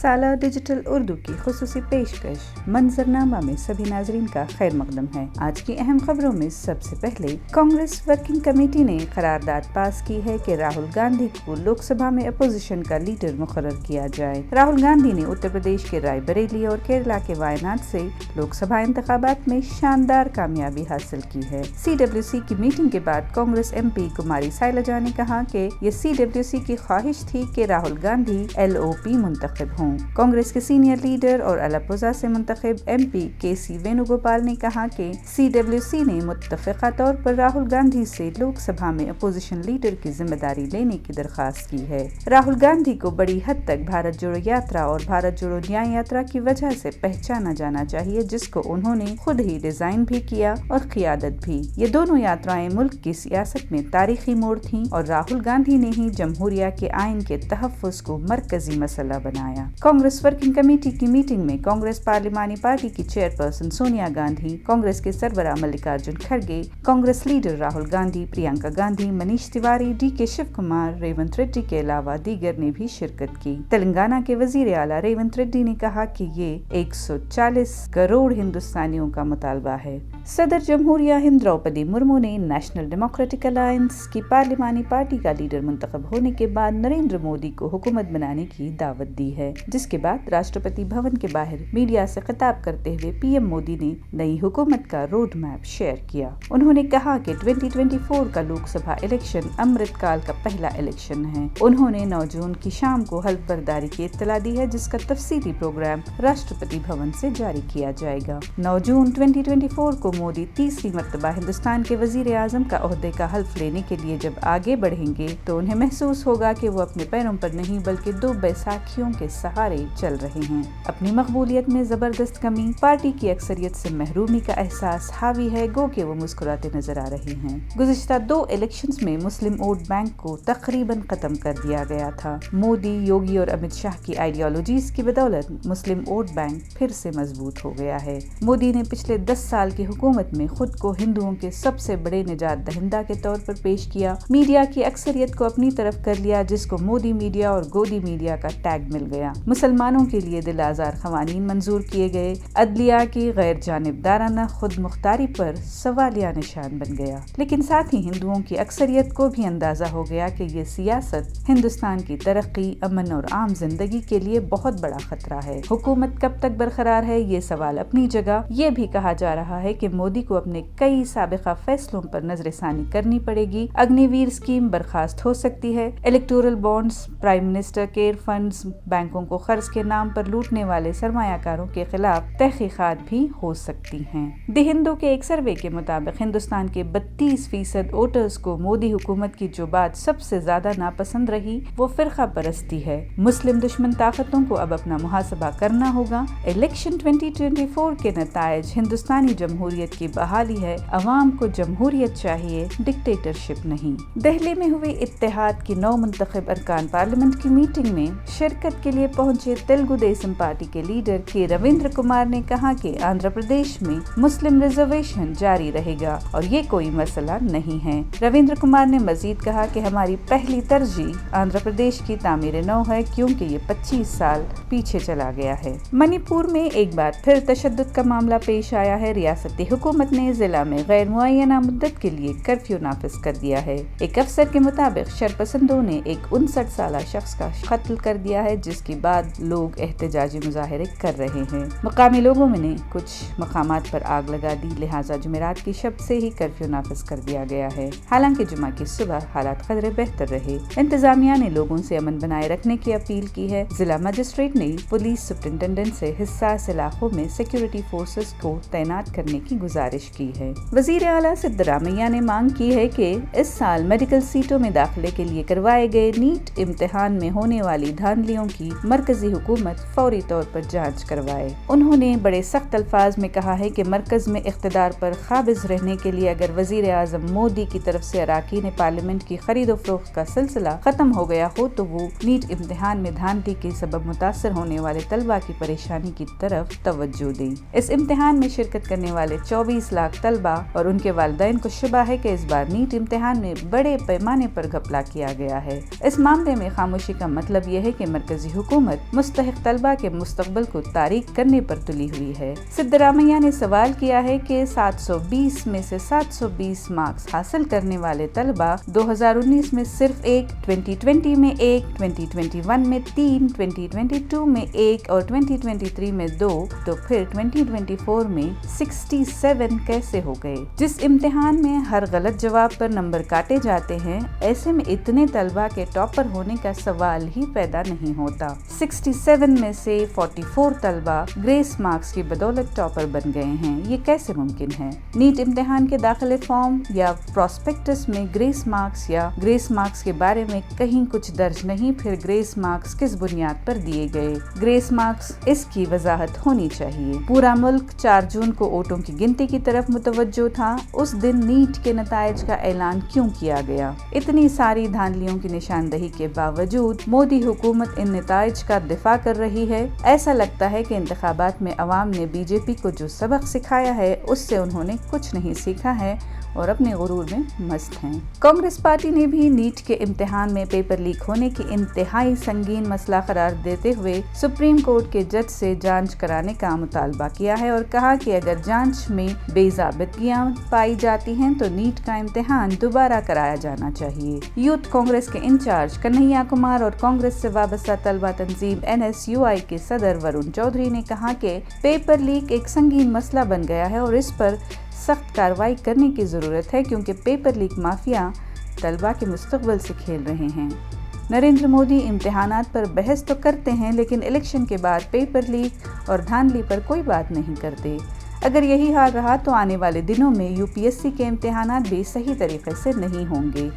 साला डिजिटल उर्दू की खुसूसी पेशकश मंजरनामा में सभी नाजरीन का खैर मकदम है। आज की अहम खबरों में सबसे पहले कांग्रेस वर्किंग कमेटी ने करारदाद पास की है कि राहुल गांधी को लोकसभा में अपोजिशन का लीडर मुकर्रर किया जाए। राहुल गांधी ने उत्तर प्रदेश के रायबरेली और केरला के वायनाड से लोकसभा इंतखाबात में शानदार कामयाबी हासिल की है। CWC की मीटिंग के बाद कांग्रेस MP कुमारी सैलजा ने कहा कि ये CWC की ख्वाहिश थी कि राहुल गांधी LOP मुंतखब हों। कांग्रेस के सीनियर लीडर और अलापुजा से मुंतखब MP KC वेणुगोपाल ने कहा कि CWC ने मुत्तफ़िक़ा तौर पर राहुल गांधी से लोकसभा में अपोजिशन लीडर की जिम्मेदारी लेने की दरख्वास्त की है। राहुल गांधी को बड़ी हद तक भारत जोड़ो यात्रा और भारत जोड़ो न्याय यात्रा की वजह से पहचाना जाना चाहिए, जिसको उन्होंने खुद ही डिजाइन भी किया और क़ियादत भी। ये दोनों यात्राएं मुल्क की सियासत में तारीखी मोड़ थीं और राहुल गांधी ने ही जमहूरिया के आइन के तहफ़्फ़ुज़ को मरकजी मसला बनाया। कांग्रेस वर्किंग कमेटी की मीटिंग में कांग्रेस पार्लिमानी पार्टी की चेयरपर्सन सोनिया गांधी, कांग्रेस के सरबराह मल्लिकार्जुन खड़गे, कांग्रेस लीडर राहुल गांधी, प्रियंका गांधी, मनीष तिवारी, DK शिव कुमार, रेवंत रेड्डी के अलावा दीगर ने भी शिरकत की। तेलंगाना के वजीर आला रेवंत रेड्डी ने कहा कि ये 140 करोड़ हिंदुस्तानियों का मुतालबा है। सदर जमहूरिया हिंद द्रौपदी मुर्मू ने नेशनल डेमोक्रेटिक अलायंस की पार्लिमानी पार्टी का लीडर मुंतखब होने के बाद नरेंद्र मोदी को हुकूमत बनाने की दावत दी है, जिसके बाद राष्ट्रपति भवन के बाहर मीडिया से खिताब करते हुए PM मोदी ने नई हुकूमत का रोड मैप शेयर किया। उन्होंने कहा कि 2024 का लोकसभा इलेक्शन अमृत काल का पहला इलेक्शन है। उन्होंने 9 जून की शाम को हल्फ बर्दारी की इत्तला दी है, जिसका तफसीली प्रोग्राम राष्ट्रपति भवन से जारी किया जाएगा। 9 जून 2024 को मोदी तीसरी मर्तबा हिंदुस्तान के वजीर आजम का ओहदे का हल्फ लेने के लिए जब आगे बढ़ेंगे तो उन्हें महसूस होगा कि वो अपने पैरों पर नहीं बल्कि 2 बैसाखियों के सहारे चल रहे हैं। अपनी मकबूलियत में जबरदस्त कमी, पार्टी की अक्सरियत से महरूमी का एहसास हावी है, गो के वो मुस्कुराते नजर आ रहे हैं। गुज़िश्ता 2 इलेक्शंस में मुस्लिम वोट बैंक को तकरीबन खत्म कर दिया गया था। मोदी, योगी और अमित शाह की आइडियोलॉजीज की बदौलत मुस्लिम वोट बैंक फिर से मजबूत हो गया है। मोदी ने पिछले 10 साल की हुकूमत में खुद को हिंदुओं के सबसे बड़े निजात दहिंदा के तौर पर पेश किया। मीडिया की अक्सरियत को अपनी तरफ कर लिया, जिसको मोदी मीडिया और गोदी मीडिया का टैग मिल गया। मुसलमानों के लिए दिल आज़ार क़वानीन मंजूर किए गए। अदलिया की गैर जानिबदाराना खुद मुख्तारी पर सवालिया निशान बन गया। लेकिन साथ ही हिंदुओं की अक्सरियत को भी अंदाजा हो गया कि ये सियासत हिंदुस्तान की तरक्की, अमन और आम जिंदगी के लिए बहुत बड़ा खतरा है। हुकूमत कब तक बरकरार है, ये सवाल अपनी जगह। ये भी कहा जा रहा है कि मोदी को अपने कई साबिका फैसलों पर नजरसानी करनी पड़ेगी। अग्निवीर स्कीम बर्खास्त हो सकती है। Electoral bonds, prime minister care funds, बैंकों को कर्ज के नाम पर लूटने वाले सरमायाकारों के खिलाफ तहकीकात भी हो सकती हैं। द हिंदू के एक सर्वे के मुताबिक हिंदुस्तान के 32% वोटर्स को मोदी हुकूमत की जो बात सबसे ज्यादा नापसंद रही वो फिरका परस्ती है। मुस्लिम दुश्मन ताकतों को अब अपना मुहासबा करना होगा। इलेक्शन 2024 के नतायज हिंदुस्तानी जमहूरियत की बहाली है। अवाम को जमहूरियत चाहिए, डिक्टेटरशिप नहीं। दिल्ली में हुई इत्तेहाद की 9 मुंतखब अरकान पार्लियामेंट की मीटिंग में शिरकत के लिए पहुंचे तेलुगु देशम पार्टी के लीडर के रविंद्र कुमार ने कहा कि आंध्र प्रदेश में मुस्लिम रिजर्वेशन जारी रहेगा और ये कोई मसला नहीं है। रविंद्र कुमार ने मजीद कहा कि हमारी पहली तरजीह आंध्र प्रदेश की तामीर नौ है, क्योंकि ये 25 साल पीछे चला गया है। मणिपुर में एक बार फिर तशद्दुद का मामला पेश आया है। रियासती हुकूमत ने जिला में गैर मुअय्यना मुद्दत के लिए कर्फ्यू नाफिज कर दिया है। एक अफसर के मुताबिक शरपसंदों ने एक 59 साल शख्स का कत्ल कर दिया है, जिसके बाद लोग एहतजाजी मुजाहरे कर रहे हैं। मकामी लोगों ने कुछ मकामात पर आग लगा दी, लिहाजा जुमेरात की शब से ही कर्फ्यू नाफिज कर दिया गया है। हालांकि जुमा की सुबह हालात कदरे बेहतर रहे। इंतजामिया ने लोगों से अमन बनाए रखने की अपील की है। जिला मजिस्ट्रेट ने पुलिस सुपरिटेंडेंट से हिस्सास इलाकों में सिक्योरिटी फोर्सेस को तैनात करने की गुजारिश की है। वजीर आला सिद्धरामैया ने मांग की है कि इस साल मेडिकल सीटों में दाखिले के लिए करवाए गए नीट इम्तिहान में होने वाली धांधलियों की मरकजी हुकूमत फौरी तौर पर जांच करवाए। उन्होंने बड़े सख्त अल्फाज में कहा है कि मरकज में इख्तिदार पर काबिज रहने के लिए अगर वजीर आजम मोदी की तरफ से अराकीन पार्लियामेंट की खरीदो फरोख्त का सिलसिला खत्म हो गया हो तो वो नीट इम्तिहान में धांधली के सबब मुतासर होने वाले तलबा की परेशानी की तरफ तवज्जो दें। इस इम्तिहान में शिरकत करने वाले 24 लाख तलबा और उनके वालिदैन को शुबा है कि इस बार नीट इम्तिहान में बड़े पैमाने पर घपला किया गया है। इस मामले में खामोशी का मतलब यह है कि मरकजी हुकूमत हुकूमत मुस्तहिक तलबा के मुस्तकबिल को तारीक करने पर तुली हुई है। सिद्धरामैया ने सवाल किया है कि 720 में से 720 मार्क्स हासिल करने वाले तलबा 2019 में सिर्फ 1, 2020 में 1, 2021 में 3, 2022 में 1 और 2023 में 2, तो फिर 2024 में 67 कैसे हो गए? जिस इम्तिहान में हर गलत जवाब पर नंबर काटे जाते हैं, ऐसे में इतने तलबा के टॉपर होने का सवाल ही पैदा नहीं होता। 67 में से 44 तलबा ग्रेस मार्क्स की बदौलत टॉपर बन गए हैं। ये कैसे मुमकिन है? नीट इम्तिहान के दाखिले फॉर्म या प्रोस्पेक्टस में ग्रेस मार्क्स या ग्रेस मार्क्स के बारे में कहीं कुछ दर्ज नहीं, फिर ग्रेस मार्क्स किस बुनियाद पर दिए गए? ग्रेस मार्क्स, इसकी वजाहत होनी चाहिए। पूरा मुल्क 4 जून को वोटों की गिनती की तरफ मुतवज्जो था। उस दिन नीट के नताइज का ऐलान क्यों किया गया? इतनी सारी धांधलियों की निशानदही के बावजूद मोदी हुकूमत इन नताइज का दिफा कर रही है। ऐसा लगता है कि इंतखाबात में अवाम ने बीजेपी को जो सबक सिखाया है उससे उन्होंने कुछ नहीं सीखा है और अपने गुरूर में मस्त हैं। कांग्रेस पार्टी ने भी नीट के इम्तिहान में पेपर लीक होने की इंतहाई संगीन मसला करार देते हुए सुप्रीम कोर्ट के जज से जांच कराने का मुतालबा किया है और कहा कि अगर जांच में बेज़ाबितगियां पाई जाती हैं तो नीट का इम्तिहान दोबारा कराया जाना चाहिए। यूथ कांग्रेस के इंचार्ज कन्हैया कुमार और कांग्रेस से वाबस्ता तलबा तंजीम NSUI के सदर वरुण चौधरी ने कहा कि पेपर लीक एक संगीन मसला बन गया है और इस पर सख्त कार्रवाई करने की ज़रूरत है, क्योंकि पेपर लीक माफिया तलबा के मुस्तकबिल से खेल रहे हैं। नरेंद्र मोदी इम्तिहानात पर बहस तो करते हैं, लेकिन इलेक्शन के बाद पेपर लीक और धांधली पर कोई बात नहीं करते। अगर यही हाल रहा तो आने वाले दिनों में UPSC के इम्तिहानात भी सही तरीके से नहीं होंगे।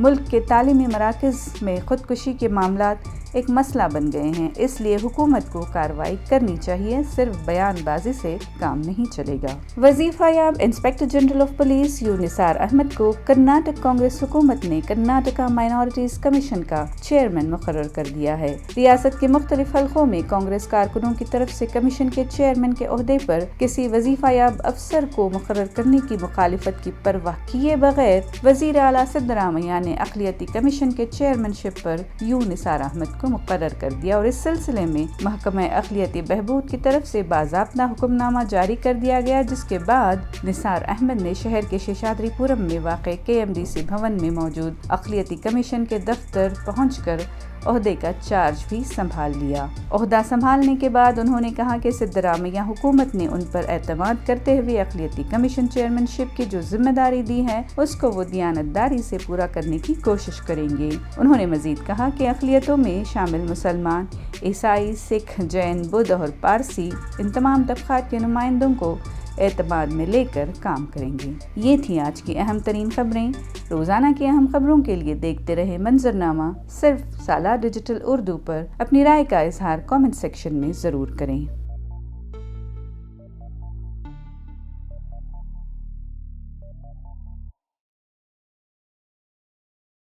मुल्क के तालीमी मराकज़ में खुदकुशी के मामलात एक मसला बन गए हैं, इसलिए हुकूमत को कार्रवाई करनी चाहिए। सिर्फ बयानबाजी से काम नहीं चलेगा। वजीफायाब इंस्पेक्टर जनरल ऑफ पुलिस यू निसार अहमद को कर्नाटक कांग्रेस हुकूमत ने कर्नाटका माइनॉरिटीज कमीशन का चेयरमैन मुकर्रर कर दिया है। रियासत के मुख्तलिफ हलकों में कांग्रेस कारकुनों की तरफ से कमीशन के चेयरमैन के ओहदे पर किसी वजीफायाब अफसर को मुकर्रर करने की मुखालिफत की परवाह किए बगैर वजीर आला सिद्धरामैया ने अक़लियती कमीशन के चेयरमैनशिप पर यू निसार अहमद को मुकर्रर कर दिया और इस सिलसिले में महकमा अक़लियती बहबूद की तरफ से बाज़ाब्ता हुक्मनामा जारी कर दिया गया, जिसके बाद निसार अहमद ने शहर के शेषाद्रीपुरम में वाक़ KMDC भवन में मौजूद अक़लियती कमीशन के दफ्तर पहुंचकर ओहदे का चार्ज भी संभाल लिया। ओहदा संभालने के बाद उन्होंने कहा कि सिद्धरामैया हुकूमत ने उन पर एतमाद करते हुए अक़लियती कमीशन चेयरमैनशिप की जो जिम्मेदारी दी है उसको वो दियानतदारी से पूरा करने की कोशिश करेंगे। उन्होंने मजीद कहा कि अक़लियतों में शामिल मुसलमान, ईसाई, सिख, जैन, बुद्ध और पारसी इन तमाम तबक़ात के नुमाइंदों को एतमाद में लेकर काम करेंगे। ये थी आज की अहम तरीन खबरें। रोजाना की अहम खबरों के लिए देखते रहे मंजरनामा सिर्फ साला डिजिटल उर्दू पर। अपनी राय का इजहार कमेंट सेक्शन में जरूर करें।